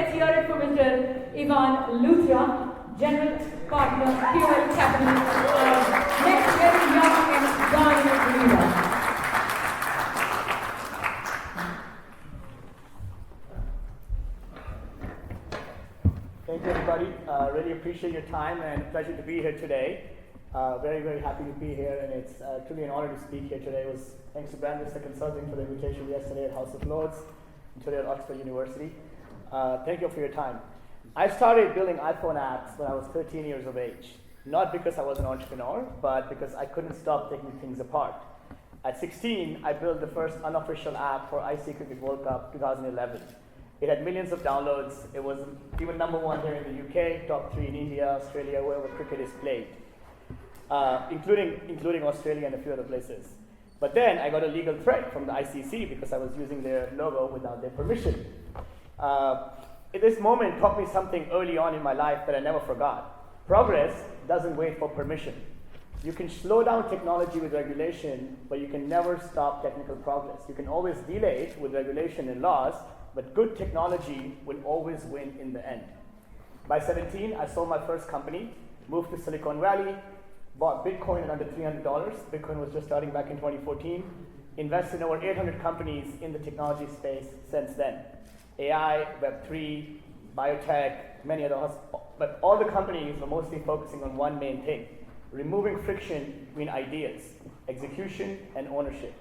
let's hear it from Mr. Ivan Luthra, General Partner, KOL Capital. Next, very young and dynamic leader. Thank you, everybody. Really appreciate your time and pleasure to be here today. Very, very happy to be here, and it's truly an honor to speak here today. It was thanks to Brand Vista Consulting for the invitation yesterday at House of Lords and today at Oxford University. Thank you for your time. I started building iPhone apps when I was 13 years of age, not because I was an entrepreneur, but because I couldn't stop taking things apart. At 16, I built the first unofficial app for IC Cricket World Cup 2011. It had millions of downloads. It was even #1 here in the UK, top 3 in India, Australia, wherever cricket is played, including Australia and a few other places. But then I got a legal threat from the ICC because I was using their logo without their permission. This moment taught me something early on in my life that I never forgot. Progress doesn't wait for permission. You can slow down technology with regulation, but you can never stop technical progress. You can always delay it with regulation and laws, but good technology will always win in the end. By 17, I sold my first company, moved to Silicon Valley, bought Bitcoin at under $300. Bitcoin was just starting back in 2014. Invested in over 800 companies in the technology space since then. AI, Web3, biotech, many others. But all the companies were mostly focusing on one main thing: removing friction between ideas, execution, and ownership.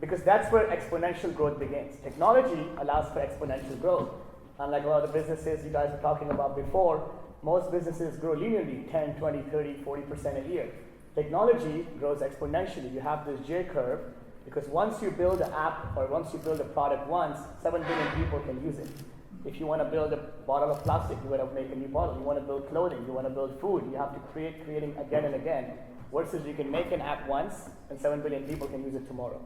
Because that's where exponential growth begins. Technology allows for exponential growth. Unlike a lot of the businesses you guys were talking about before, most businesses grow linearly 10, 20, 30, 40% a year. Technology grows exponentially. You have this J curve, because once you build an app or once you build a product once, 7 billion people can use it. If you want to build a bottle of plastic, you want to make a new bottle. You want to build clothing, you want to build food, you have to creating again and again. Versus you can make an app once and 7 billion people can use it tomorrow.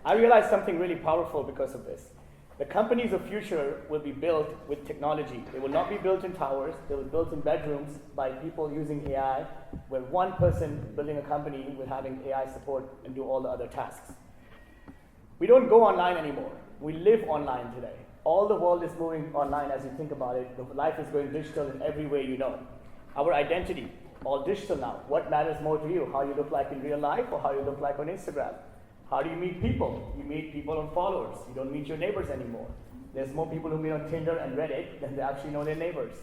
I realized something really powerful because of this. The companies of future will be built with technology. They will not be built in towers. They will be built in bedrooms by people using AI, where one person building a company with having AI support and do all the other tasks. We don't go online anymore. We live online today. All the world is moving online as you think about it. Life is going digital in every way you know. Our identity, all digital now. What matters more to you? How you look like in real life or how you look like on Instagram? How do you meet people? You meet people on followers. You don't meet your neighbors anymore. There's more people who meet on Tinder and Reddit than they actually know their neighbors.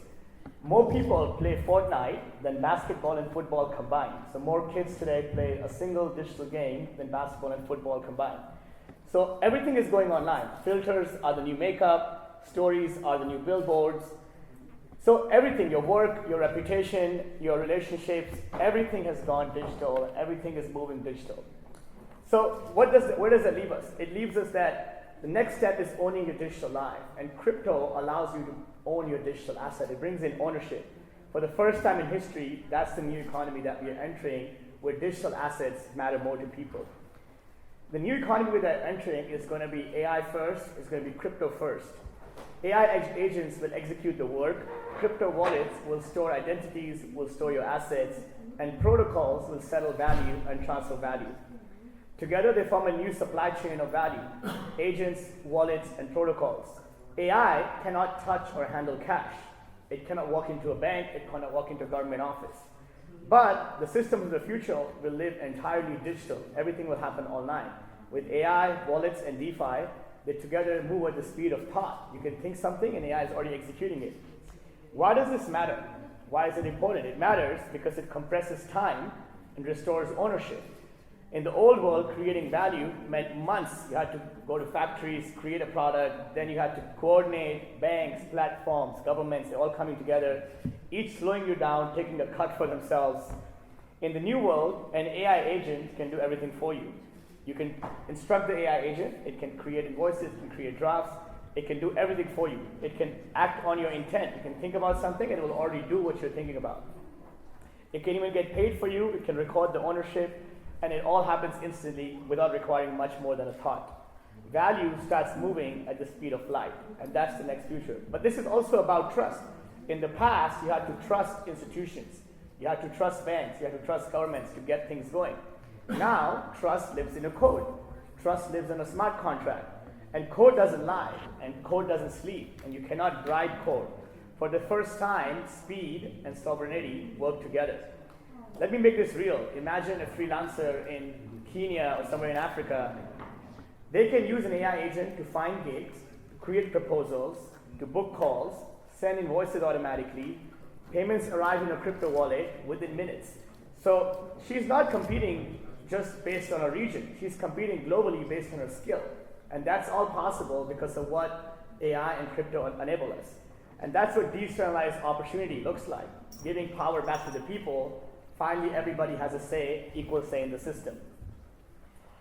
More people play Fortnite than basketball and football combined. So more kids today play a single digital game than basketball and football combined. So everything is going online. Filters are the new makeup. Stories are the new billboards. So everything, your work, your reputation, your relationships, everything has gone digital. Everything is moving digital. So where does that leave us? It leaves us that the next step is owning your digital life. And crypto allows you to own your digital asset. It brings in ownership. For the first time in history, that's the new economy that we are entering, where digital assets matter more to people. The new economy we are entering is going to be AI first, it's going to be crypto first. AI agents will execute the work, crypto wallets will store identities, will store your assets, and protocols will settle value and transfer value. Together, they form a new supply chain of value: agents, wallets, and protocols. AI cannot touch or handle cash. It cannot walk into a bank. It cannot walk into a government office. But the systems of the future will live entirely digital. Everything will happen online. With AI, wallets, and DeFi, they together move at the speed of thought. You can think something, and AI is already executing it. Why does this matter? Why is it important? It matters because it compresses time and restores ownership. In the old world, creating value meant months. You had to go to factories, create a product, then you had to coordinate banks, platforms, governments, they're all coming together, each slowing you down, taking a cut for themselves. In the new world, an AI agent can do everything for you. You can instruct the AI agent, it can create invoices, it can create drafts, it can do everything for you. It can act on your intent. You can think about something and it will already do what you're thinking about. It can even get paid for you, it can record the ownership, and it all happens instantly without requiring much more than a thought. Value starts moving at the speed of light, and that's the next future. But this is also about trust. In the past, you had to trust institutions. You had to trust banks. You had to trust governments to get things going. Now, trust lives in a code. Trust lives in a smart contract. And code doesn't lie, and code doesn't sleep, and you cannot bribe code. For the first time, speed and sovereignty work together. Let me make this real. Imagine a freelancer in Kenya or somewhere in Africa. They can use an AI agent to find gigs, create proposals, to book calls, send invoices automatically. Payments arrive in a crypto wallet within minutes. So she's not competing just based on a region. She's competing globally based on her skill. And that's all possible because of what AI and crypto enable us. And that's what decentralized opportunity looks like, giving power back to the people. Finally, everybody has a say, equal say in the system.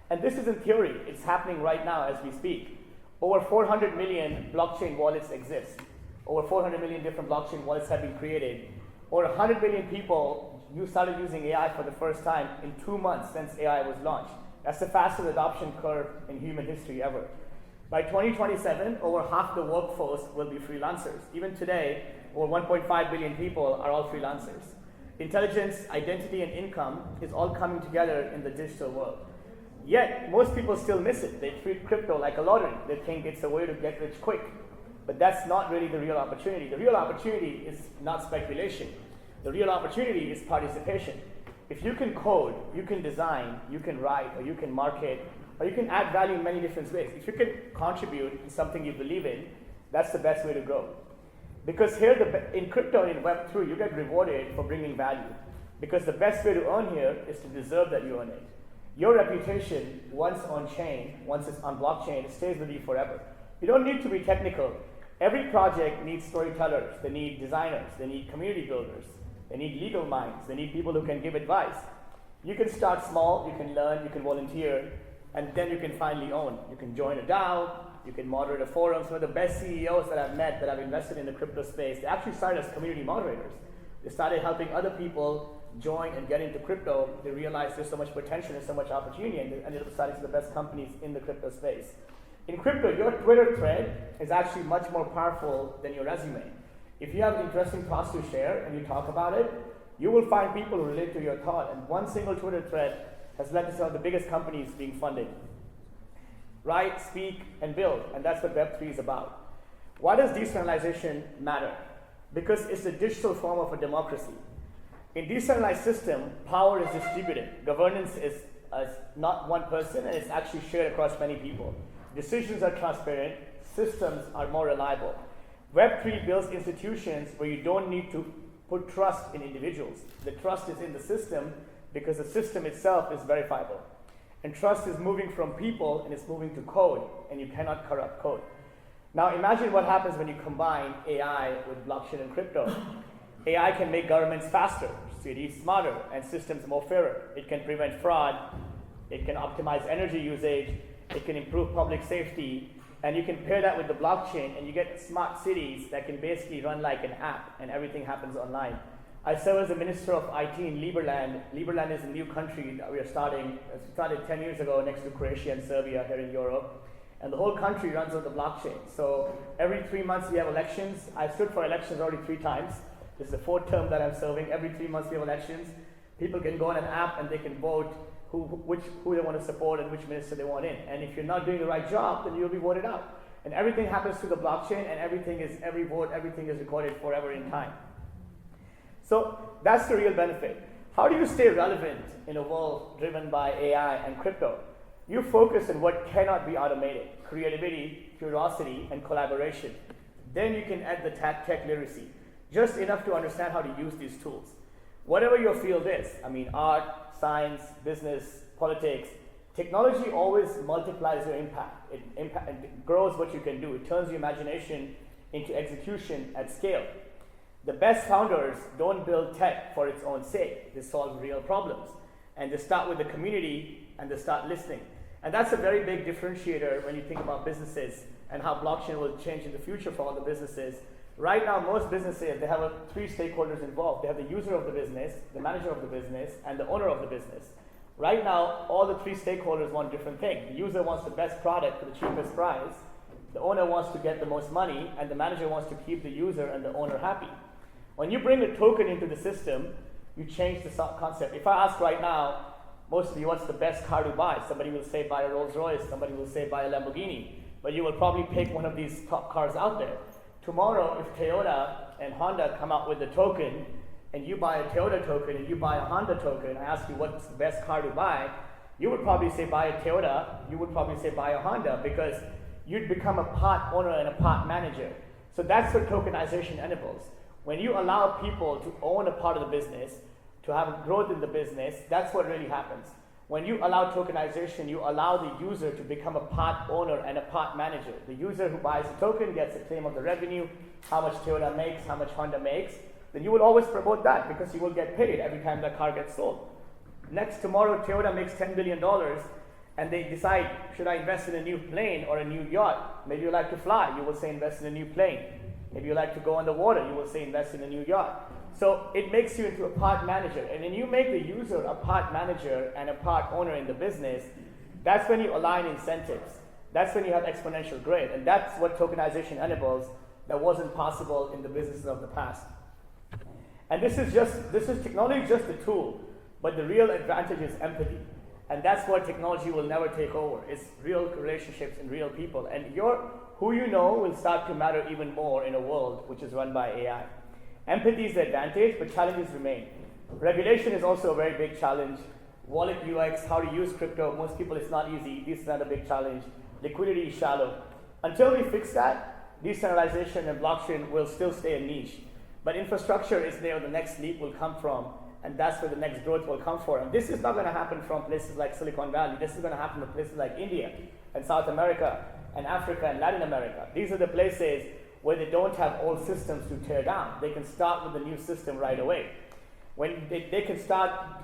And this is in theory. It's happening right now as we speak. Over 400 million blockchain wallets exist. Over 400 million different blockchain wallets have been created. Over 100 million people started using AI for the first time in 2 months since AI was launched. That's the fastest adoption curve in human history ever. By 2027, over half the workforce will be freelancers. Even today, over 1.5 billion people are all freelancers. Intelligence, identity, and income is all coming together in the digital world. Yet, most people still miss it. They treat crypto like a lottery. They think it's a way to get rich quick. But that's not really the real opportunity. The real opportunity is not speculation. The real opportunity is participation. If you can code, you can design, you can write, or you can market, or you can add value in many different ways. If you can contribute to something you believe in, that's the best way to grow. Because here, in crypto and in Web3, you get rewarded for bringing value. Because the best way to earn here is to deserve that you earn it. Your reputation, once on chain, once it's on blockchain, it stays with you forever. You don't need to be technical. Every project needs storytellers. They need designers. They need community builders. They need legal minds. They need people who can give advice. You can start small, you can learn, you can volunteer, and then you can finally own. You can join a DAO, you can moderate a forum. Some of the best CEOs that I've met that have invested in the crypto space, they actually started as community moderators. They started helping other people join and get into crypto. They realized there's so much potential and so much opportunity, and they ended up starting some of the best companies in the crypto space. In crypto, your Twitter thread is actually much more powerful than your resume. If you have interesting thoughts to share and you talk about it, you will find people who relate to your thought. And one single Twitter thread has led to some of the biggest companies being funded. Write, speak, and build. And that's what Web3 is about. Why does decentralization matter? Because it's a digital form of a democracy. In decentralized system, power is distributed. Governance is not one person, and it's actually shared across many people. Decisions are transparent. Systems are more reliable. Web3 builds institutions where you don't need to put trust in individuals. The trust is in the system because the system itself is verifiable. And trust is moving from people and it's moving to code, and you cannot corrupt code. Now imagine what happens when you combine AI with blockchain and crypto. AI can make governments faster, cities smarter, and systems more fairer. It can prevent fraud, it can optimize energy usage, it can improve public safety, and you can pair that with the blockchain and you get smart cities that can basically run like an app and everything happens online. I serve as the Minister of IT in Liberland. Liberland is a new country that we are starting. It started 10 years ago next to Croatia and Serbia here in Europe. And the whole country runs on the blockchain. So every 3 months we have elections. I've stood for elections already 3 times. This is the 4th term that I'm serving. Every 3 months we have elections. People can go on an app and they can vote who they want to support and which minister they want in. And if you're not doing the right job, then you'll be voted out. And everything happens through the blockchain, and every vote, everything is recorded forever in time. So that's the real benefit. How do you stay relevant in a world driven by AI and crypto? You focus on what cannot be automated: creativity, curiosity, and collaboration. Then you can add the tech literacy, just enough to understand how to use these tools. Whatever your field is, art, science, business, politics, technology always multiplies your impact. It grows what you can do. It turns your imagination into execution at scale. The best founders don't build tech for its own sake. They solve real problems. And they start with the community and they start listening. And that's a very big differentiator when you think about businesses and how blockchain will change in the future for all the businesses. Right now, most businesses, they have 3 stakeholders involved. They have the user of the business, the manager of the business, and the owner of the business. Right now, all the 3 stakeholders want different things. The user wants the best product for the cheapest price. The owner wants to get the most money, and the manager wants to keep the user and the owner happy. When you bring a token into the system, you change the concept. If I ask right now, mostly what's the best car to buy? Somebody will say buy a Rolls Royce, somebody will say buy a Lamborghini. but you will probably pick one of these top cars out there. Tomorrow, if Toyota and Honda come out with a token, and you buy a Toyota token and you buy a Honda token, I ask you what's the best car to buy, you would probably say buy a Toyota, you would probably say buy a Honda, because you'd become a part owner and a part manager. So that's what tokenization enables. When you allow people to own a part of the business, to have growth in the business, that's what really happens. When you allow tokenization, you allow the user to become a part owner and a part manager. The user who buys a token gets a claim of the revenue, how much Toyota makes, how much Honda makes. Then you will always promote that because you will get paid every time that car gets sold. Next, tomorrow, Toyota makes $10 billion and they decide, should I invest in a new plane or a new yacht? Maybe you like to fly, you will say invest in a new plane. Maybe you like to go on the water, you will say invest in a new yacht. So it makes you into a part manager. And when you make the user a part manager and a part owner in the business, that's when you align incentives. That's when you have exponential growth. And that's what tokenization enables that wasn't possible in the businesses of the past. And this is technology is just a tool, but the real advantage is empathy. And that's what technology will never take over. It's real relationships and real people. And who you know will start to matter even more in a world which is run by AI. Empathy is the advantage, but challenges remain. Regulation is also a very big challenge. Wallet UX, how to use crypto, most people it's not easy. This is not a big challenge. Liquidity is shallow. Until we fix that, decentralization and blockchain will still stay a niche. But infrastructure is where the next leap will come from, and that's where the next growth will come from. And this is not going to happen from places like Silicon Valley. This is going to happen from places like India and South America and Africa and Latin America. These are the places where they don't have old systems to tear down. They can start with a new system right away. When they can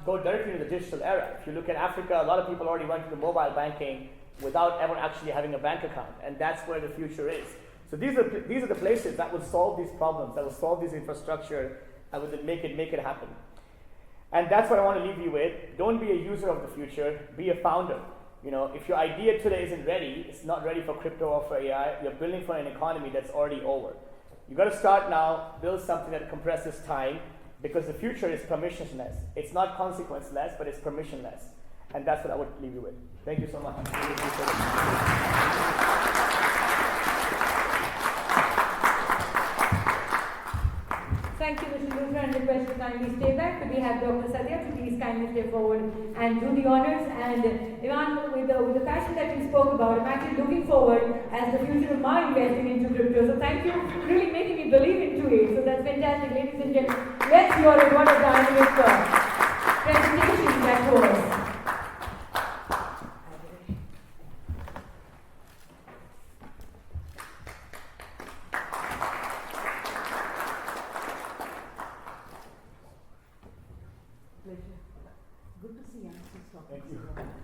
go directly to the digital era. If you look at Africa, a lot of people already went to the mobile banking without ever actually having a bank account, and that's where the future is. So these are the places that will solve these problems, that will solve this infrastructure, and will make it happen. And that's what I want to leave you with. Don't be a user of the future, be a founder. If your idea today isn't ready, it's not ready for crypto or for AI, you're building for an economy that's already over. You got to start now, build something that compresses time, because the future is permissionless. It's not consequenceless, but it's permissionless. And that's what I would leave you with. Thank you so much. Really appreciate it. Thank you, Mr. Luthra, and request to kindly stay back. But we have Dr. Satya to please kindly step forward and do the honors. And Ivan, with the passion that you spoke about, I'm actually looking forward as the future of my investing into crypto. So thank you for really making me believe into it. So that's fantastic, ladies and gentlemen. Let's hear it. What a dynamic presentation that was. Good to see you. Thank you.